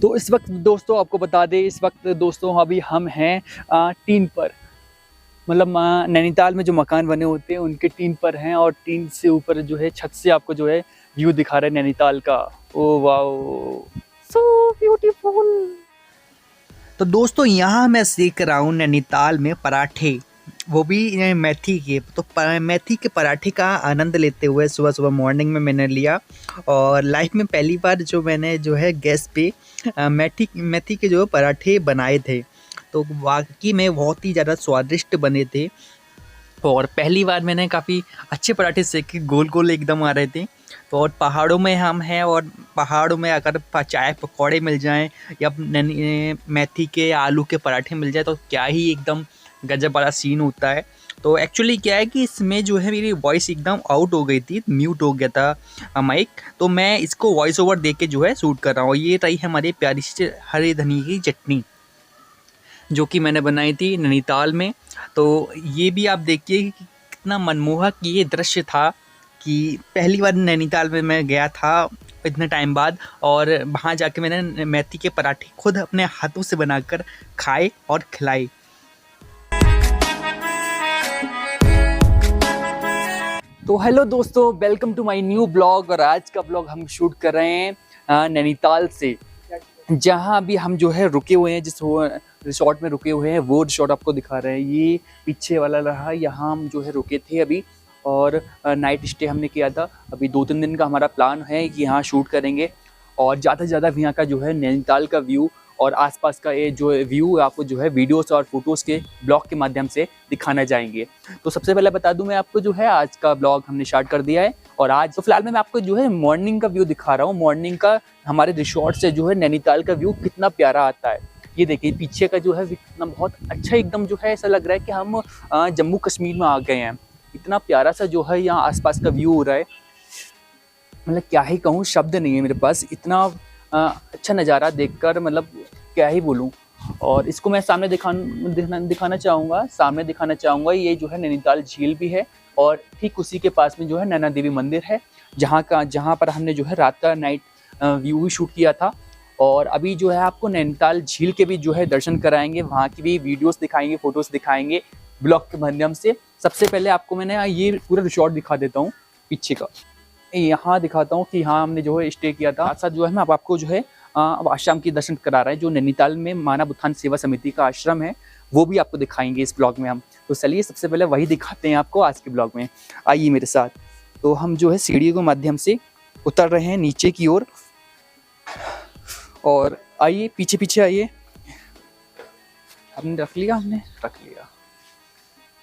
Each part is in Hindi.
तो इस वक्त दोस्तों आपको बता दें, इस वक्त दोस्तों अभी हम हैं टीन पर, मतलब नैनीताल में जो मकान बने होते हैं उनके टीन पर हैं, और टीन से ऊपर जो है छत से आपको जो है व्यू दिखा रहे हैं नैनीताल का। Oh wow, so beautiful. तो दोस्तों यहाँ मैं सीख रहा हूँ नैनीताल में पराठे, वो भी मेथी के। तो मेथी के पराठे का आनंद लेते हुए सुबह सुबह मॉर्निंग में मैंने लिया, और लाइफ में पहली बार जो मैंने जो है गैस पे मेथी के जो पराठे बनाए थे, तो वाकई में बहुत ही ज़्यादा स्वादिष्ट बने थे। और पहली बार मैंने काफ़ी अच्छे पराठे सेके, गोल गोल एकदम आ रहे थे। तो और पहाड़ों में हम हैं, और पहाड़ों में अगर चाय पकौड़े मिल जाएं या मेथी के आलू के पराठे मिल जाए तो क्या ही एकदम गजब वाला सीन होता है। तो एक्चुअली क्या है कि इसमें जो है मेरी वॉइस एकदम आउट हो गई थी, म्यूट हो गया था माइक, तो मैं इसको वॉइस ओवर दे के जो है शूट कर रहा हूँ। ये रही हमारी प्यारी सी हरी धनिया की चटनी जो कि मैंने बनाई थी नैनीताल में। तो ये भी आप देखिए कि कितना मनमोहक ये दृश्य था कि पहली बार नैनीताल में मैं गया था इतने टाइम बाद, और वहाँ जाके मैंने मेथी के पराठे खुद अपने हाथों से बनाकर खाए और खिलाए। तो हेलो दोस्तों, welcome to my new blog. और आज का ब्लॉग हम शूट कर रहे हैं नैनीताल से, जहाँ अभी हम जो है रुके हुए हैं, जिस रिसोर्ट में रुके हुए हैं वो रिसोर्ट आपको दिखा रहे हैं। ये पीछे वाला रहा, यहाँ हम जो है रुके थे अभी, और नाइट स्टे हमने किया था। अभी 2-3 दिन का हमारा प्लान है कि यहाँ शूट करेंगे, और ज़्यादा से ज़्यादा यहाँ का जो है नैनीताल का व्यू और आसपास का ये जो व्यू आपको जो है वीडियोस और फोटोज़ के ब्लॉग के माध्यम से दिखाना चाहेंगे। तो सबसे पहले बता दूं, मैं आपको जो है आज का ब्लॉग हमने स्टार्ट कर दिया है, और आज तो फिलहाल मैं आपको जो है मॉर्निंग का व्यू दिखा रहा हूँ। मॉर्निंग का हमारे रिसोर्ट से जो है नैनीताल का व्यू कितना प्यारा आता है। ये देखिए पीछे का जो है कितना बहुत अच्छा, एकदम जो है ऐसा लग रहा है कि हम जम्मू कश्मीर में आ गए हैं। इतना प्यारा सा जो है यहाँ आसपास का व्यू हो रहा है, मतलब क्या ही कहूँ, शब्द नहीं है मेरे पास। इतना अच्छा नज़ारा देखकर मतलब क्या ही बोलूँ। और इसको मैं सामने दिखाना चाहूँगा, सामने दिखाना चाहूँगा। ये जो है नैनीताल झील भी है, और ठीक उसी के पास में जो है नैना देवी मंदिर है, जहाँ पर हमने जो है रात का नाइट व्यू भी शूट किया था। और अभी जो है आपको नैनीताल झील के भी जो है दर्शन कराएंगे, वहाँ की भी वीडियोस दिखाएंगे, फोटोज़ दिखाएंगे ब्लॉग के माध्यम से। सबसे पहले आपको मैंने ये पूरा रिसोर्ट दिखा देता हूँ, पीछे का यहाँ दिखाता हूँ कि यहाँ हमने जो है स्टे किया था। साथ जो है मैं आपको जो है अब आश्रम की दर्शन करा रहा है, जो नैनीताल में मानव उत्थान सेवा समिति का आश्रम है, वो भी आपको दिखाएंगे इस ब्लॉग में हम। तो चलिए सबसे पहले वही दिखाते हैं आपको आज के ब्लॉग में, आइए मेरे साथ। तो हम जो है सीढ़ियों के माध्यम से उतर रहे हैं नीचे की ओर, और आइए पीछे पीछे आइए। हमने रख लिया।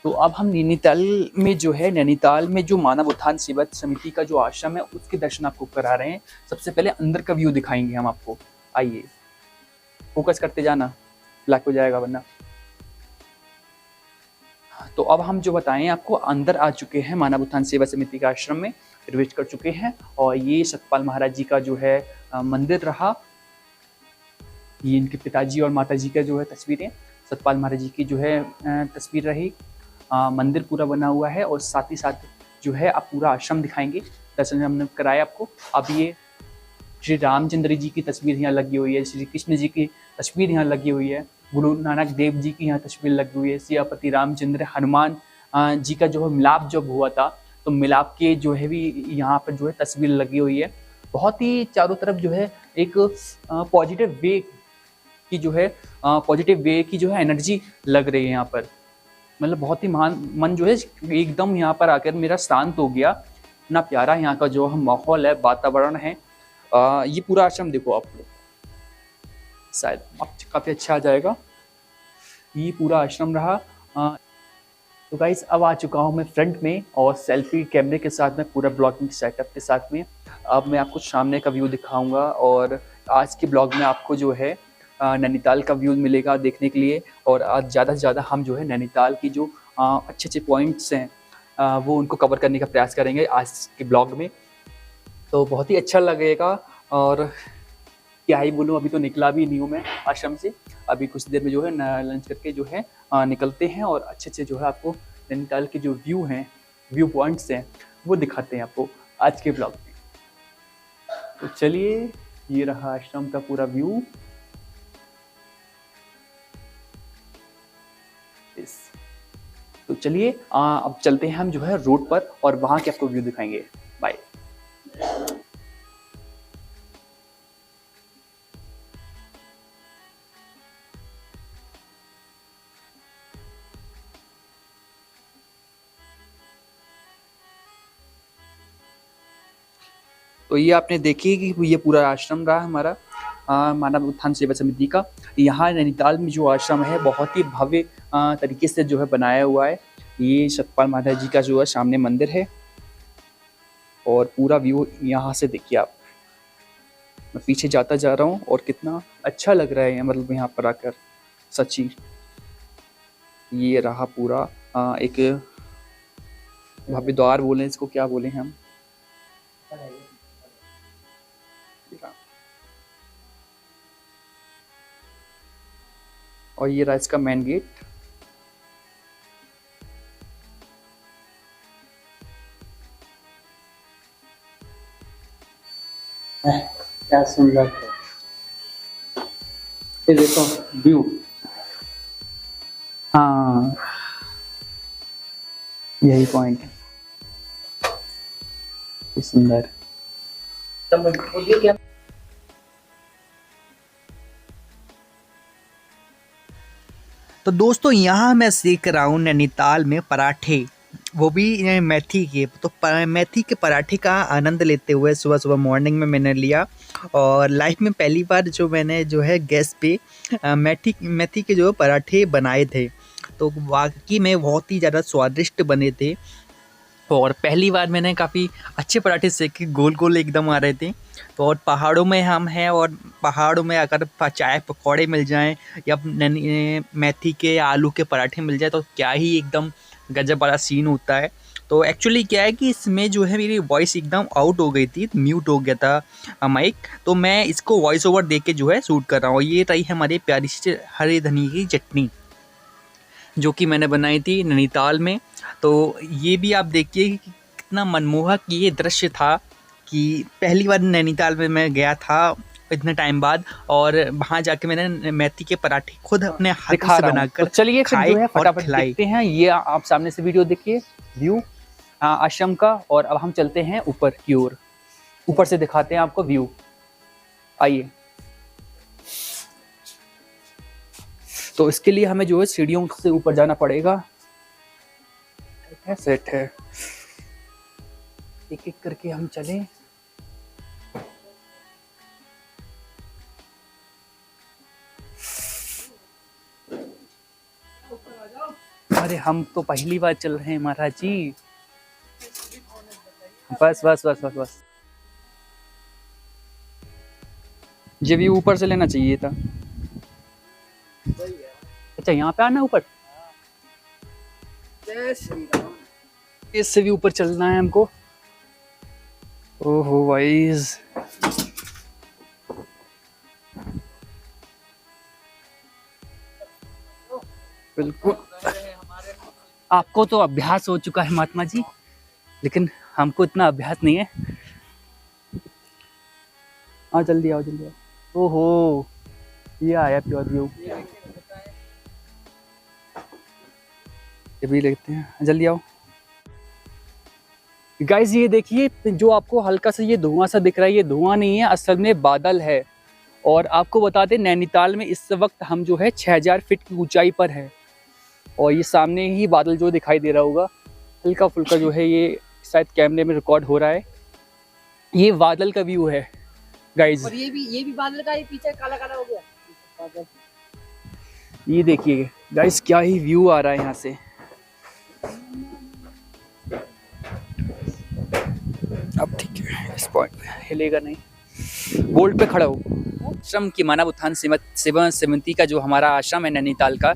तो अब हम नैनीताल में जो है, नैनीताल में जो मानव उत्थान सेवा समिति का जो आश्रम है उसके दर्शन आपको करा रहे हैं। सबसे पहले अंदर का व्यू दिखाएंगे हम आपको, आइए फोकस करते जाना, ब्लैक हो जाएगा वरना। तो अब हम जो बताएं आपको, अंदर आ चुके हैं मानव उत्थान सेवा समिति के आश्रम में, प्रवेश कर चुके हैं। और ये सतपाल महाराज जी का जो है मंदिर रहा। ये इनके पिताजी और माताजी का जो है तस्वीरें, सतपाल महाराज जी की जो है तस्वीर रही। मंदिर पूरा बना हुआ है, और साथ ही साथ जो है आप पूरा आश्रम दिखाएंगे। दर्शन हमने कराया आपको। अब ये श्री रामचंद्र जी की तस्वीर यहाँ लगी हुई है, श्री कृष्ण जी की तस्वीर यहाँ लगी हुई है, गुरु नानक देव जी की यहाँ तस्वीर लगी हुई है, सियापति रामचंद्र हनुमान जी का जो है मिलाप जब हुआ था, तो मिलाप के जो है भी यहाँ पर जो है तस्वीर लगी हुई है। बहुत ही चारों तरफ जो है एक पॉजिटिव वे की जो है एनर्जी लग रही है यहाँ पर। मतलब बहुत ही मन जो है एकदम यहाँ पर आकर मेरा शांत हो गया। इतना प्यारा यहाँ का जो माहौल है, वातावरण है। ये पूरा आश्रम देखो आप लोग, शायद काफ़ी अच्छा आ जाएगा। ये पूरा आश्रम रहा। तो गाइस अब आ चुका हूँ मैं फ्रंट में, और सेल्फी कैमरे के साथ में, पूरा ब्लॉगिंग सेटअप के साथ में। अब मैं आपको सामने का व्यू दिखाऊंगा, और आज के ब्लॉग में आपको जो है नैनीताल का व्यू मिलेगा देखने के लिए। और आज ज़्यादा से ज़्यादा हम जो है नैनीताल की जो अच्छे अच्छे पॉइंट्स हैं वो उनको कवर करने का प्रयास करेंगे आज के ब्लॉग में। तो बहुत ही अच्छा लगेगा। और क्या ही बोलूँ, अभी तो निकला भी नहीं हूँ मैं आश्रम से। अभी कुछ देर में जो है लंच करके जो है निकलते हैं, और अच्छे अच्छे जो है आपको नैनीताल के जो व्यू पॉइंट्स हैं वो दिखाते हैं आपको आज के ब्लॉग में। तो चलिए, ये रहा आश्रम का पूरा व्यू। चलिए अब चलते हैं हम जो है रोड पर और वहाँ के आपको व्यू दिखाएंगे। बाय। तो ये आपने देखी कि ये पूरा आश्रम रहा हमारा मानव उत्थान सेवा समिति का। यहाँ नैनीताल में जो आश्रम है बहुत ही भव्य तरीके से जो है बनाया हुआ है। ये सतपाल माता जी का जो है सामने मंदिर है और पूरा व्यू यहाँ से देखिए आप। मैं पीछे जाता जा रहा हूँ और कितना अच्छा लग रहा है मतलब यहाँ पर आकर सच्ची। ये रहा पूरा एक भव्य द्वार बोले इसको, क्या बोले हम, और ये रहा इसका मेन गेट। क्या सुंदर है, ये देखो व्यू। हाँ यही पॉइंट है, सुंदर। तो दोस्तों यहाँ मैं सीख रहा हूँ नैनीताल में पराठे, वो भी मेथी के। तो मेथी के पराठे का आनंद लेते हुए सुबह सुबह मॉर्निंग में मैंने लिया और लाइफ में पहली बार जो मैंने जो है गैस पे मेथी के जो पराठे बनाए थे, तो वाकई में बहुत ही ज़्यादा स्वादिष्ट बने थे। और पहली बार मैंने काफ़ी अच्छे पराठे सेके, गोल गोल एकदम आ रहे थे। तो और पहाड़ों में हम हैं और पहाड़ों में अगर चाय पकौड़े मिल जाएं या मेथी के आलू के पराठे मिल जाए तो क्या ही एकदम गजब वाला सीन होता है। तो एक्चुअली क्या है कि इसमें जो है मेरी वॉइस एकदम आउट हो गई थी, म्यूट हो गया था माइक, तो मैं इसको वॉइस ओवर दे के जो है शूट कर रहा हूँ। ये रही हमारी प्यारी सी हरे धनिया की चटनी जो कि मैंने बनाई थी नैनीताल में। तो ये भी आप देखिए कि कितना मनमोहक ये दृश्य था कि पहली बार नैनीताल में मैं गया था इतने टाइम बाद और वहाँ जाके मैंने मेथी के पराठे खुद अपने हाथ से बनाकर तो चलिए फिर जो है फटाफट खिलाई। देखते हैं। ये आप सामने से वीडियो देखिए व्यू आश्रम का, और अब हम चलते हैं ऊपर की ओर, ऊपर से दिखाते हैं आपको व्यू। आइए। तो इसके लिए हमें जो है सीढ़ियों से ऊपर जाना पड़ेगा। सेट है, एक एक करके हम चलें। अरे हम तो पहली बार चल रहे हैं महाराज जी। बस बस बस बस बस, ये भी ऊपर से लेना चाहिए था। अच्छा यहाँ पे आना ऊपर, इससे भी ऊपर चलना है हमको। ओहो वाइज, बिल्कुल आपको तो अभ्यास हो चुका है महात्मा जी, लेकिन हमको इतना अभ्यास नहीं है। हाँ जल्दी आओ जल्दी आओ। ओहो ये आया प्योर व्यू, ये भी लेते हैं, जल्दी आओ गाइस। ये देखिए जो आपको हल्का सा ये धुआं सा दिख रहा है, ये धुआं नहीं है, असल में बादल है। और आपको बता दें नैनीताल में इस वक्त हम जो है 6000 फीट की ऊंचाई पर है और ये सामने ही बादल जो दिखाई दे रहा होगा हल्का फुल्का जो है, ये शायद कैमरे में रिकॉर्ड हो रहा है। ये बादल का व्यू है गाइस। और ये भी बादल का, ये पीछे काला काला हो गया। ये देखिए गाइस क्या ही व्यू आ रहा है यहाँ से। अब ठीक है, इस पॉइंट पे हिलेगा नहीं, बोल्ट पे खड़ा हो। आश्रम की मानव उत्थान सेवा समिति का जो हमारा आश्रम है नैनीताल का,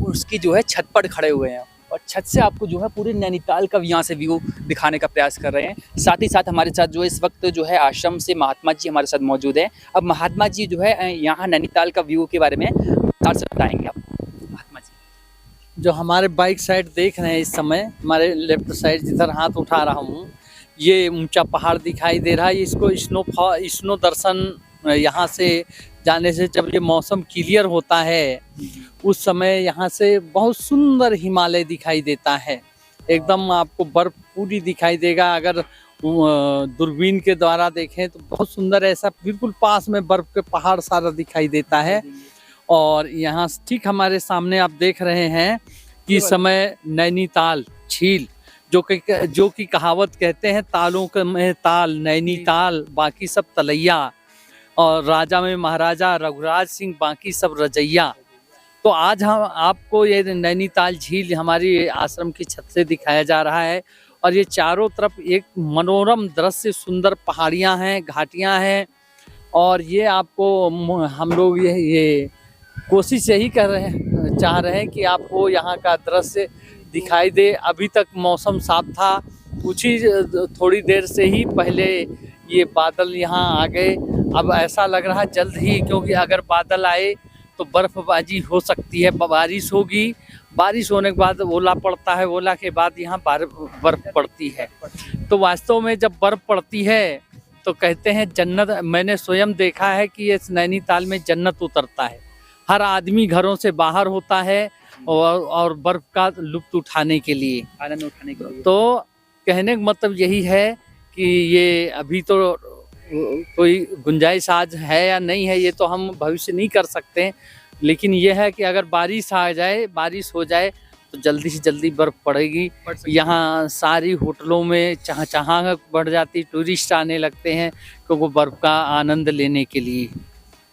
उसकी जो है छत पर खड़े हुए हैं और छत से आपको जो है पूरे नैनीताल का यहाँ से व्यू दिखाने का प्रयास कर रहे हैं। साथ ही साथ हमारे साथ जो इस वक्त जो है आश्रम से महात्मा जी हमारे साथ मौजूद हैं। अब महात्मा जी जो है यहाँ नैनीताल का व्यू के बारे में विस्तार से बताएंगे आपको। महात्मा जी जो हमारे बाइक साइड देख रहे हैं इस समय, हमारे लेफ्ट साइड जिधर हाथ उठा रहा हूँ, ये ऊंचा पहाड़ दिखाई दे रहा है। इसको स्नो दर्शन यहाँ से जाने से जब ये मौसम क्लियर होता है उस समय यहाँ से बहुत सुंदर हिमालय दिखाई देता है। एकदम आपको बर्फ पूरी दिखाई देगा। अगर दूरबीन के द्वारा देखें तो बहुत सुंदर, ऐसा बिल्कुल पास में बर्फ के पहाड़ सारा दिखाई देता है। और यहाँ ठीक हमारे सामने आप देख रहे हैं कि इस समय नैनीताल झील, जो कि कहावत कहते हैं तालों के में ताल, नैनीताल बाकी सब तलैया, और राजा में महाराजा रघुराज सिंह बाकी सब रजैया। तो आज हम आपको ये नैनीताल झील हमारी आश्रम की छत से दिखाया जा रहा है। और ये चारों तरफ एक मनोरम दृश्य, सुंदर पहाड़ियाँ हैं, घाटियाँ हैं। और ये आपको हम लोग ये कोशिश यही चाह रहे हैं कि आपको यहाँ का दृश्य दिखाई दे। अभी तक मौसम साफ था, कुछ ही थोड़ी देर से ही पहले ये बादल यहाँ आ गए। अब ऐसा लग रहा है जल्द ही, क्योंकि अगर बादल आए तो बर्फबाजी हो सकती है, बारिश होगी। बारिश होने के बाद ओला पड़ता है, ओला के बाद यहाँ बर्फ पड़ती है। तो वास्तव में जब बर्फ पड़ती है तो कहते हैं जन्नत, मैंने स्वयं देखा है कि इस नैनीताल में जन्नत उतरता है। हर आदमी घरों से बाहर होता है और बर्फ का लुत्फ उठाने के लिए, आनंद उठाने के लिए। तो कहने का मतलब यही है कि ये अभी तो कोई गुंजाइश आज है या नहीं है ये तो हम भविष्य नहीं कर सकते, लेकिन ये है कि अगर बारिश आ जाए, बारिश हो जाए तो जल्दी से जल्दी बर्फ पड़ेगी। यहाँ सारी होटलों में चहचहाहट बढ़ जाती, टूरिस्ट आने लगते हैं क्योंकि बर्फ का आनंद लेने के लिए,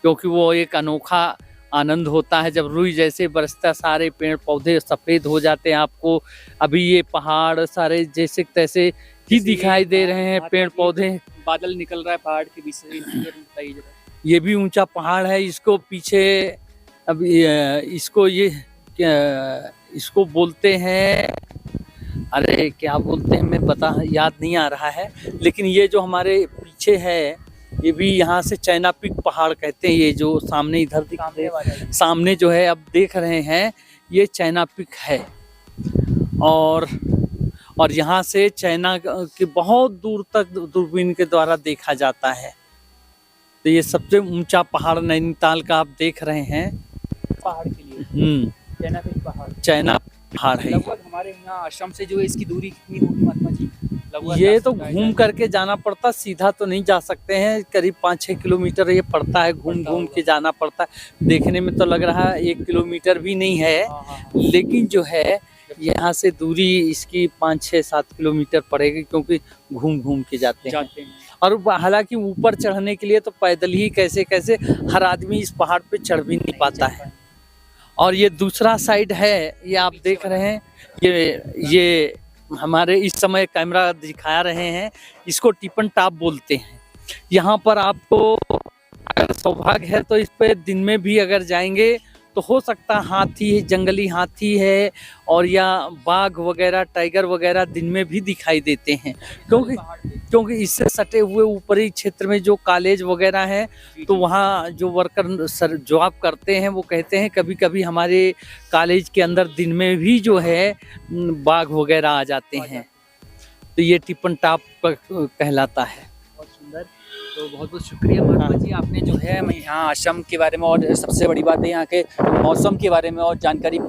क्योंकि वो एक अनोखा आनंद होता है। जब रुई जैसे बरसता, सारे पेड़ पौधे सफ़ेद हो जाते हैं। आपको अभी ये पहाड़ सारे जैसे तैसे ही दिखाई दे रहे हैं, पेड़ पौधे। बादल निकल रहा है पहाड़ के बीच से, बताइए जरा। ये भी ऊंचा पहाड़ है, इसको पीछे अब इसको ये इसको बोलते हैं, अरे क्या बोलते हैं मैं याद नहीं आ रहा है। लेकिन ये जो हमारे पीछे है ये भी यहाँ से चाइना पीक पहाड़ कहते हैं। ये जो सामने इधर सामने जो है अब देख रहे हैं ये चाइना पीक है। और यहाँ से चाइना के बहुत दूर तक दूरबीन के द्वारा देखा जाता है। तो ये सबसे ऊंचा पहाड़ नैनीताल का आप देख रहे हैं। पहाड़ के लिए चाइना पहाड़ है। लगभग हमारे यहाँ आश्रम से जो है इसकी दूरी कितनी होगी महात्मा जी? ये तो घूम करके जाना पड़ता, सीधा तो नहीं जा सकते हैं। करीब 5-6 किलोमीटर ये पड़ता है, घूम के जाना पड़ता है। देखने में तो लग रहा है 1 किलोमीटर भी नहीं है, लेकिन जो है यहाँ से दूरी इसकी 5-6-7 किलोमीटर पड़ेगी, क्योंकि घूम के जाते हैं। और हालांकि ऊपर चढ़ने के लिए तो पैदल ही कैसे हर आदमी इस पहाड़ पे चढ़ भी नहीं पाता है। और ये दूसरा साइड है, ये आप देख रहे हैं, ये हमारे इस समय कैमरा दिखा रहे हैं, इसको टिपन टॉप बोलते हैं। यहाँ पर आपको अगर सौभाग्य है तो इस पे दिन में भी अगर जाएंगे तो हो सकता हाथी, जंगली हाथी है और या बाघ वगैरह, टाइगर वगैरह दिन में भी दिखाई देते हैं, क्योंकि इससे सटे हुए ऊपरी क्षेत्र में जो कॉलेज वगैरह है तो वहाँ जो वर्कर जॉब करते हैं वो कहते हैं कभी कभी हमारे कॉलेज के अंदर दिन में भी जो है बाघ वगैरह आ जाते हैं। तो ये टिपन टॉप कहलाता है। बहुत सुंदर। तो बहुत बहुत शुक्रिया महात्मा जी, आपने जो है यहाँ आश्रम के बारे में और सबसे बड़ी बात है यहाँ के मौसम के बारे में और जानकारी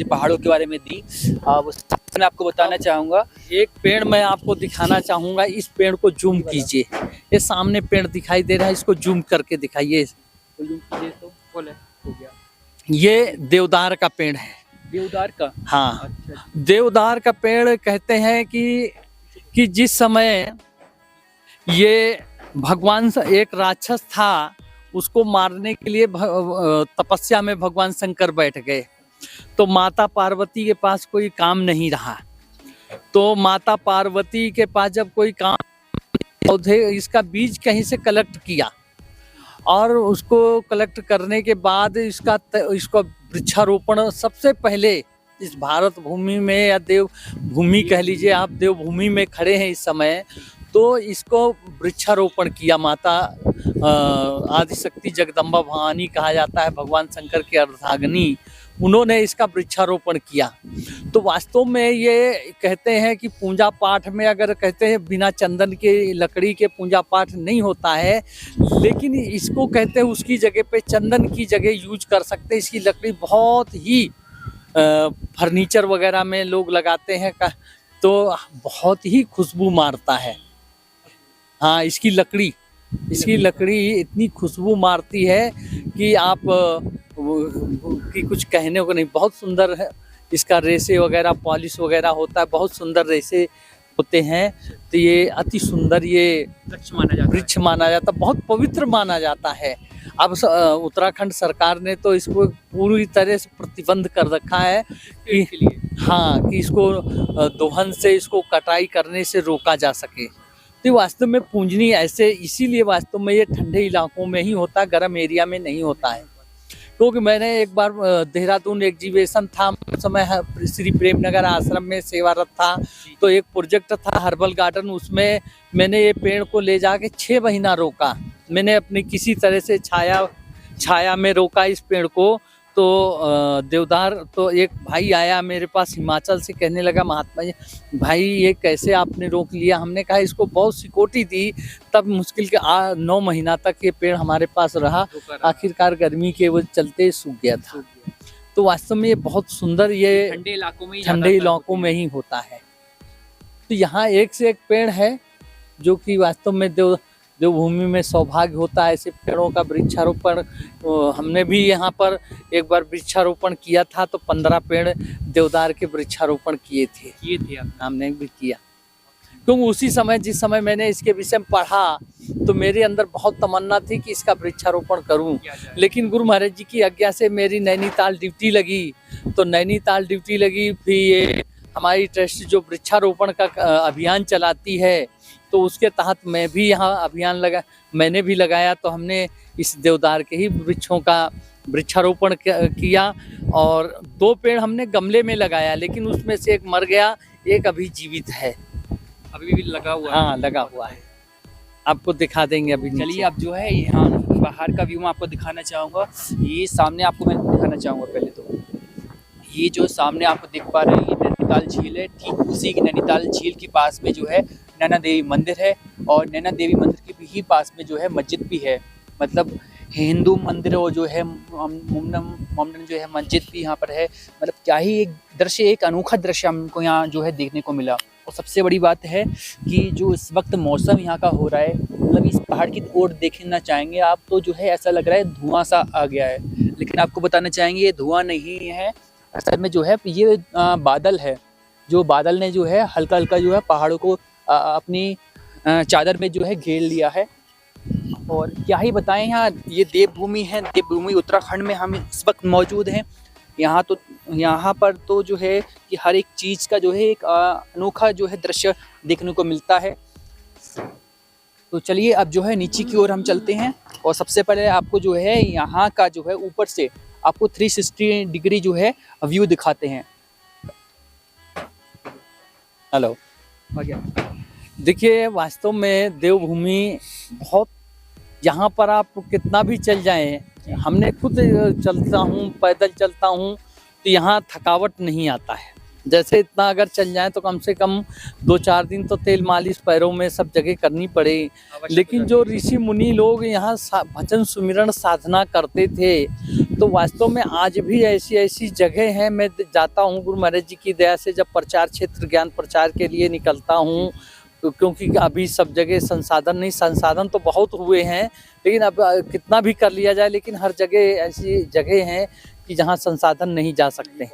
पहाड़ों के बारे में दी। वो मैं आपको बताना चाहूँगा, एक पेड़ मैं आपको दिखाना चाहूँगा। इस पेड़ को जूम कीजिए, ये सामने पेड़ दिखाई दे रहा है, इसको जूम करके दिखाइए। तो बोले हो गया। ये देवदार का पेड़ है। देवदार का? हाँ। अच्छा। देवदार का पेड़ कहते हैं कि जिस समय ये भगवान एक राक्षस था, उसको मारने के लिए तपस्या में भगवान शंकर बैठ गए, तो माता पार्वती के पास कोई काम नहीं रहा। तो माता पार्वती के पास जब कोई काम, पौधे इसका बीज कहीं से कलेक्ट किया और उसको कलेक्ट करने के बाद इसका वृक्षारोपण सबसे पहले इस भारत भूमि में, या देव भूमि कह लीजिए आप, देव भूमि में खड़े हैं इस समय, तो इसको वृक्षारोपण किया। माता आदिशक्ति जगदम्बा भवानी कहा जाता है, भगवान शंकर के अर्धांगिनी, उन्होंने इसका वृक्षारोपण किया। तो वास्तव में ये कहते हैं कि पूजा पाठ में, अगर कहते हैं बिना चंदन के लकड़ी के पूजा पाठ नहीं होता है, लेकिन इसको कहते हैं उसकी जगह पे चंदन की जगह यूज कर सकते हैं। इसकी लकड़ी बहुत ही फर्नीचर वगैरह में लोग लगाते हैं तो बहुत ही खुशबू मारता है। हाँ, इसकी लकड़ी इतनी खुशबू मारती है कि आप कि कुछ कहने को नहीं। बहुत सुंदर है इसका रेशे वगैरह, पॉलिश वगैरह होता है, बहुत सुंदर रेशे होते हैं। तो ये अति सुंदर ये वृक्ष माना जाता है, बहुत पवित्र माना जाता है। अब उत्तराखंड सरकार ने तो इसको पूरी तरह से प्रतिबंध कर रखा है कि हाँ, कि इसको दोहन से, इसको कटाई करने से रोका जा सके। तो वास्तव में पूजनीय ऐसे इसीलिए वास्तव में ये ठंडे इलाकों में ही होता है, गर्म एरिया में नहीं होता है। क्योंकि मैंने एक बार देहरादून एग्जीबिशन था, उस समय श्री प्रेमनगर आश्रम में सेवारत था, तो एक प्रोजेक्ट था हर्बल गार्डन, उसमें मैंने ये पेड़ को ले जाके 6 महीना रोका। मैंने अपनी किसी तरह से छाया में रोका इस पेड़ को। तो देवदार, तो एक भाई आया मेरे पास हिमाचल से, कहने लगा महात्मा जी भाई ये कैसे आपने रोक लिया। हमने कहा इसको बहुत सिकोटी दी, तब मुश्किल के 9 महीना तक ये पेड़ हमारे पास रहा, आखिरकार गर्मी के वो चलते सूख गया था। तो वास्तव में ये बहुत सुंदर, ये ठंडे इलाकों में ही होता है। तो यहाँ एक से एक पेड़ है जो कि वास्तव में देवभूमि में सौभाग्य होता है ऐसे पेड़ों का वृक्षारोपण। हमने भी यहाँ पर एक बार वृक्षारोपण किया था, तो 15 पेड़ देवदार के वृक्षारोपण किए थे हमने भी किया। क्योंकि उसी समय, जिस समय मैंने इसके विषय में पढ़ा, तो मेरे अंदर बहुत तमन्ना थी कि इसका वृक्षारोपण करूं। लेकिन गुरु महाराज जी की आज्ञा से मेरी नैनीताल ड्यूटी लगी, तो नैनीताल ड्यूटी लगी, फिर ये हमारी ट्रस्ट जो वृक्षारोपण का अभियान चलाती है, तो उसके तहत मैं भी यहाँ अभियान मैंने भी लगाया। तो हमने इस देवदार के ही वृक्षों का वृक्षारोपण किया, और 2 पेड़ हमने गमले में लगाया, लेकिन उसमें से एक मर गया, एक अभी जीवित है, अभी भी लगा हुआ है। हाँ, लगा हुआ है, आपको दिखा देंगे अभी। चलिए, अब जो है यहाँ बाहर का व्यू मैं आपको दिखाना चाहूँगा। ये सामने आपको मैं दिखाना चाहूँगा। पहले तो ये जो सामने आपको दिख पा रहे हैं, ये नैनीताल झील है। ठीक उसी की नैनीताल झील के पास में जो है नैना देवी मंदिर है, और नैना देवी मंदिर के भी पास में जो है मस्जिद भी है। मतलब हिंदू मंदिर और जो है मोमडन जो है मस्जिद भी यहाँ पर है। मतलब क्या ही एक दृश्य, एक अनोखा दृश्य हमको यहाँ जो है देखने को मिला। और सबसे बड़ी बात है कि जो इस वक्त मौसम यहाँ का हो रहा है, मतलब इस पहाड़ की ओर देखना चाहेंगे आप, तो जो है ऐसा लग रहा है धुआं सा आ गया है। लेकिन आपको बताना चाहेंगे ये धुआं नहीं है, असल में जो है ये बादल है। जो बादल ने जो है हल्का हल्का जो है पहाड़ों को अपनी चादर में जो है घेर लिया है। और क्या ही बताएं, यहाँ ये देवभूमि है, देवभूमि उत्तराखंड में हम इस वक्त मौजूद हैं। यहाँ पर तो जो है कि हर एक चीज़ का जो है एक अनोखा जो है दृश्य देखने को मिलता है। तो चलिए अब जो है नीचे की ओर हम चलते हैं, और सबसे पहले आपको जो है यहाँ का जो है ऊपर से आपको 360 डिग्री जो है व्यू दिखाते हैं। हेलो, देखिए वास्तव में देवभूमि बहुत, यहाँ पर आप कितना भी चल जाएं, हमने खुद चलता हूँ, पैदल चलता हूँ, तो यहाँ थकावट नहीं आता है। जैसे इतना अगर चल जाए तो कम से कम 2-4 दिन तो तेल मालिश पैरों में सब जगह करनी पड़े। लेकिन जो ऋषि मुनि लोग यहाँ भजन सुमिरन साधना करते थे, तो वास्तव में आज भी ऐसी ऐसी जगह हैं। मैं जाता हूँ गुरु महाराज जी की दया से, जब प्रचार क्षेत्र ज्ञान प्रचार के लिए निकलता हूँ, क्योंकि अभी सब जगह संसाधन तो बहुत हुए हैं, लेकिन अब कितना भी कर लिया जाए, लेकिन हर जगह ऐसी जगह हैं कि जहाँ संसाधन नहीं जा सकते,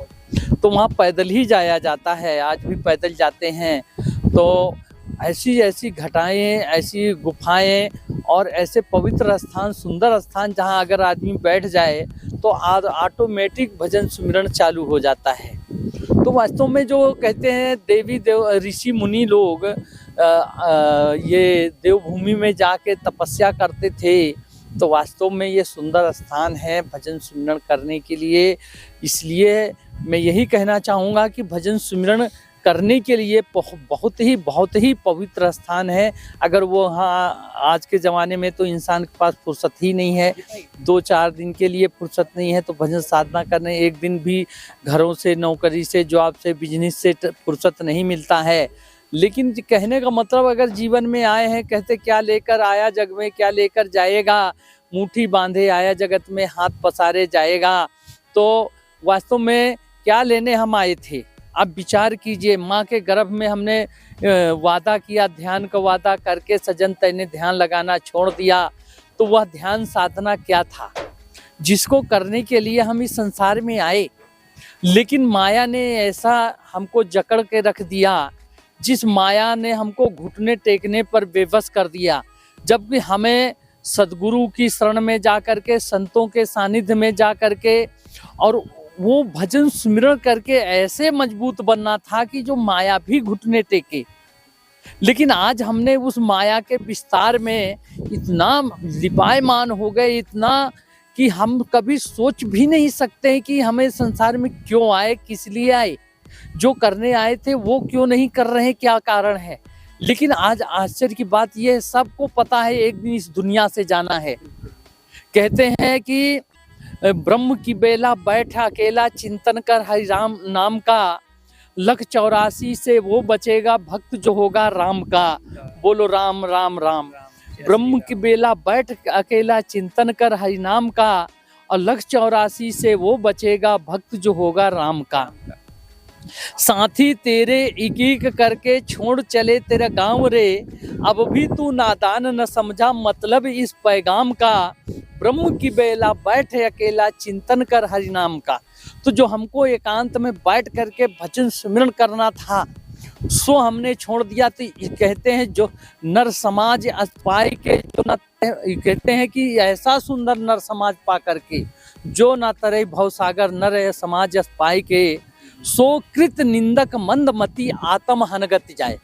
तो वहाँ पैदल ही जाया जाता है। आज भी पैदल जाते हैं। तो ऐसी ऐसी घटाएं, ऐसी गुफाएं और ऐसे पवित्र स्थान, सुंदर स्थान, जहाँ अगर आदमी बैठ जाए तो ऑटोमेटिक भजन सुमिरन चालू हो जाता है। तो वास्तव में जो कहते हैं ऋषि मुनि लोग ये देवभूमि में जाके तपस्या करते थे, तो वास्तव में ये सुंदर स्थान है भजन सुमिरन करने के लिए। इसलिए मैं यही कहना चाहूँगा कि भजन सुमिरन करने के लिए बहुत ही पवित्र स्थान है। अगर वो हाँ, आज के ज़माने में तो इंसान के पास फुर्सत ही नहीं है, 2-4 दिन के लिए फुर्सत नहीं है तो भजन साधना करने एक दिन भी घरों से, नौकरी से, जॉब से, बिजनेस से फुर्सत नहीं मिलता है। लेकिन कहने का मतलब अगर जीवन में आए हैं, कहते क्या लेकर आया जग में क्या लेकर जाएगा, मुट्ठी बांधे आया जगत में हाथ पसारे जाएगा। तो वास्तव में क्या लेने हम आए थे? आप विचार कीजिए, माँ के गर्भ में हमने वादा किया, ध्यान का वादा करके सजन तैने ध्यान लगाना छोड़ दिया, तो वह ध्यान साधना क्या था जिसको करने के लिए हम इस संसार में आए। लेकिन माया ने ऐसा हमको जकड़ के रख दिया, जिस माया ने हमको घुटने टेकने पर बेबस कर दिया, जबकि हमें सदगुरु की शरण में जा कर के, संतों के सानिध्य में जा कर के और वो भजन सुमिरन करके ऐसे मजबूत बनना था कि जो माया भी घुटने टेके। लेकिन आज हमने उस माया के विस्तार में इतना लिपायमान हो गए, इतना कि हम कभी सोच भी नहीं सकते हैं कि हमें संसार में क्यों आए, किस लिए आए, जो करने आए थे वो क्यों नहीं कर रहे, क्या कारण है। लेकिन आज आश्चर्य की बात यह है, सबको पता है एक दिन इस दुनिया से जाना है। कहते हैं कि ब्रह्म की बेला बैठ अकेला चिंतन कर हरि राम नाम का, लख 84 से वो बचेगा भक्त जो होगा राम का। बोलो राम राम राम। ब्रह्म की बेला बैठ अकेला चिंतन कर हरि नाम का, और लख 84 से वो बचेगा भक्त जो होगा राम का। साथी तेरे एक एक करके छोड़ चले तेरा गांव रे, अब भी तू नादान न समझा मतलब इस पैगाम का। ब्रह्म की बेला बैठ अकेला चिंतन कर हरि नाम का। तो जो हमको एकांत में बैठ करके भजन सुमिरन करना था, सो हमने छोड़ दिया। तो कहते हैं जो नर समाज पाए के, जो न कहते हैं कि ऐसा सुंदर नर समाज पा करके, जो न तरे भवसागर नर समाज पाए के, सो कृत निंदक मंदमती आत्म हनगत जाए।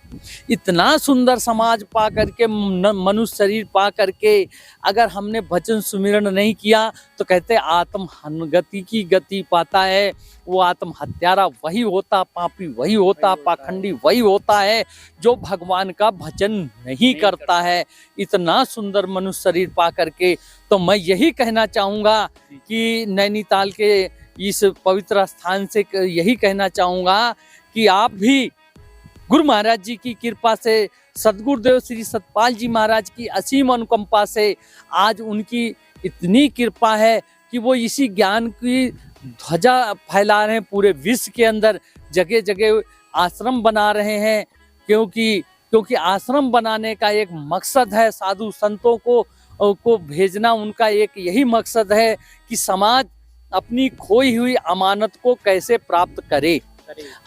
इतना सुंदर समाज पा करके, मनुष्य शरीर पा करके अगर हमने भजन सुमिरन नहीं किया तो कहते आत्म हनगति की गति पाता है। वो आत्म हत्यारा वही होता, पापी वही होता, पाखंडी वही होता है जो भगवान का भजन नहीं करता है। इतना सुंदर मनुष्य शरीर पा करके तो मैं यही कहना चाहूँगा कि नैनीताल के इस पवित्र स्थान से यही कहना चाहूँगा कि आप भी गुरु महाराज जी की कृपा से, सदगुरुदेव श्री सतपाल जी महाराज की असीम अनुकंपा से आज उनकी इतनी कृपा है कि वो इसी ज्ञान की ध्वजा फैला रहे हैं पूरे विश्व के अंदर। जगह जगह आश्रम बना रहे हैं, क्योंकि आश्रम बनाने का एक मकसद है, साधु संतों को भेजना उनका एक यही मकसद है कि समाज अपनी खोई हुई अमानत को कैसे प्राप्त करे।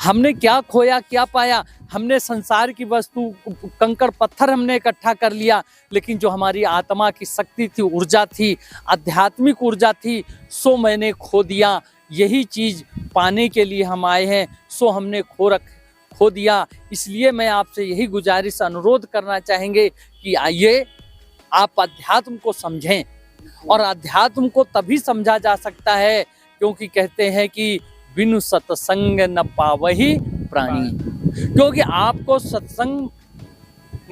हमने क्या खोया, क्या पाया? हमने संसार की वस्तु, कंकड़ पत्थर हमने इकट्ठा कर लिया, लेकिन जो हमारी आत्मा की शक्ति थी, ऊर्जा थी, आध्यात्मिक ऊर्जा थी, सो मैंने खो दिया। यही चीज पाने के लिए हम आए हैं, सो हमने खो दिया। इसलिए मैं आपसे यही गुजारिश, अनुरोध करना चाहेंगे कि आइए आप अध्यात्म को समझें। और अध्यात्म को तभी समझा जा सकता है क्योंकि कहते हैं कि बिनु सत्संग न पावहि प्राणी, क्योंकि आपको सत्संग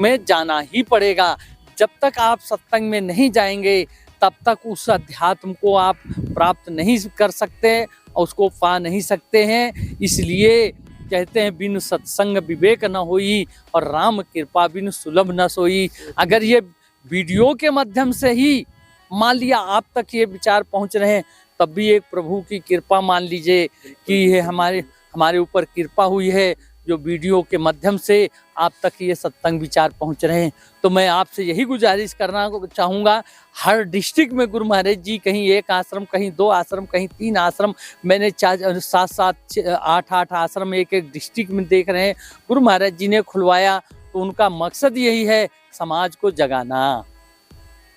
में जाना ही पड़ेगा। जब तक आप सत्संग में नहीं जाएंगे तब तक उस अध्यात्म को आप प्राप्त नहीं कर सकते और उसको पा नहीं सकते हैं। इसलिए कहते हैं बिनु सत्संग विवेक न होई, और राम कृपा बिनु सुलभ न सोई। अगर ये वीडियो के माध्यम से ही मान लिया आप तक ये विचार पहुंच रहे हैं, तब भी एक प्रभु की कृपा मान लीजिए कि ये हमारे ऊपर कृपा हुई है, जो वीडियो के माध्यम से आप तक ये सत्संग विचार पहुंच रहे हैं। तो मैं आपसे यही गुजारिश करना चाहूँगा, हर डिस्ट्रिक्ट में गुरु महाराज जी, कहीं 1 आश्रम, कहीं 2 आश्रम, कहीं 3 आश्रम, मैंने 7-7, 8-8 आश्रम एक डिस्ट्रिक्ट में देख रहे हैं गुरु महाराज जी ने खुलवाया। तो उनका मकसद यही है, समाज को जगाना।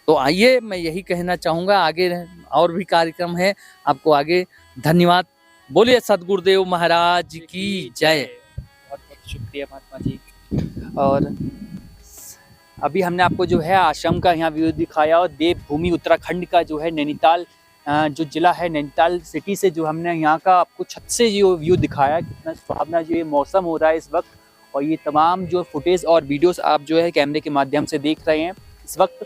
तो आइए, मैं यही कहना चाहूँगा। आगे और भी कार्यक्रम है, आपको आगे धन्यवाद। बोलिए सदगुरुदेव महाराज की जय। बहुत बहुत शुक्रिया महात्मा जी। और अभी हमने आपको जो है आश्रम का यहाँ व्यू दिखाया, और देवभूमि उत्तराखंड का जो है नैनीताल जो जिला है नैनीताल सिटी से जो हमने यहाँ का आपको छत से जो व्यू दिखाया, कितना सुहावना जो ये मौसम हो रहा है इस वक्त, और ये तमाम जो फुटेज और वीडियोस आप जो है कैमरे के माध्यम से देख रहे हैं इस वक्त।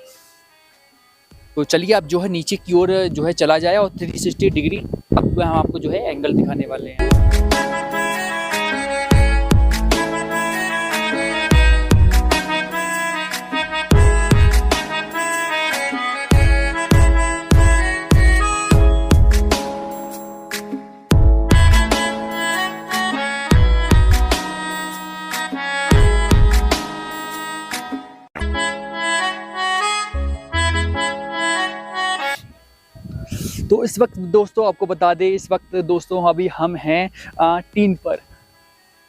तो चलिए आप जो है नीचे की ओर जो है चला जाए और 360 डिग्री अब हम आपको जो है एंगल दिखाने वाले हैं। तो इस वक्त दोस्तों आपको बता दें, इस वक्त दोस्तों अभी हम हैं टीन पर,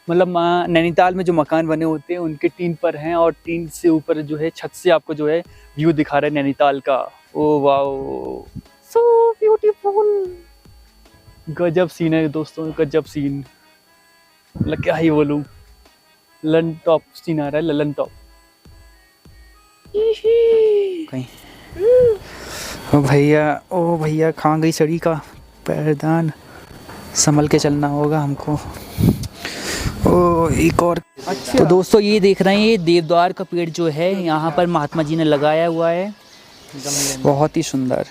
मतलब नैनीताल में जो मकान बने होते हैं उनके टीन पर हैं, और टीन से ऊपर जो है छत से आपको जो है व्यू दिखा रहा है नैनीताल का। ओ वाओ, सो ब्यूटीफुल, गजब सीन है दोस्तों, गजब सीन, मतलब क्या ही बोलूं, लन टॉप सीन आ रहा है, ललन टॉप कहीं। ओ भैया कहाँ गई सड़ी का पैरदान, संभल के चलना होगा हमको। ओ एक और। अच्छा। तो दोस्तों ये देख रहे हैं, ये देवदार का पेड़ जो है यहाँ पर महात्मा जी ने लगाया हुआ है, बहुत ही सुंदर।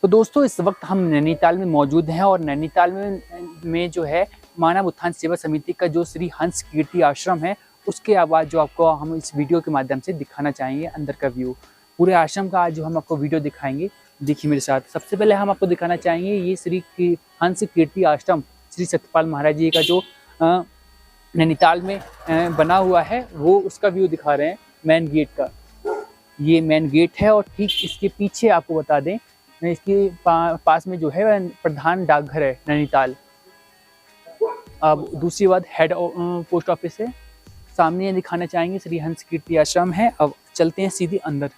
तो दोस्तों इस वक्त हम नैनीताल में मौजूद हैं, और नैनीताल में जो है मानव उत्थान सेवा समिति का जो श्री हंस कीर्ति आश्रम है, उसके आवाज़ जो आपको हम इस वीडियो के माध्यम से दिखाना चाहेंगे, अंदर का व्यू पूरे आश्रम का आज जो हम आपको वीडियो दिखाएंगे। देखिए मेरे साथ, सबसे पहले हम आपको दिखाना चाहेंगे ये श्री हंस कीर्ति आश्रम श्री सत्यपाल महाराज जी का जो नैनीताल में बना हुआ है, वो उसका व्यू दिखा रहे हैं मेन गेट का। ये मेन गेट है, और ठीक इसके पीछे आपको बता दें इसके पास में जो है प्रधान डाकघर है नैनीताल। अब दूसरी बात हेड पोस्ट ऑफिस है, सामने दिखाना चाहेंगे श्री हंस कीर्ति आश्रम है। अब चलते हैं सीधे अंदर।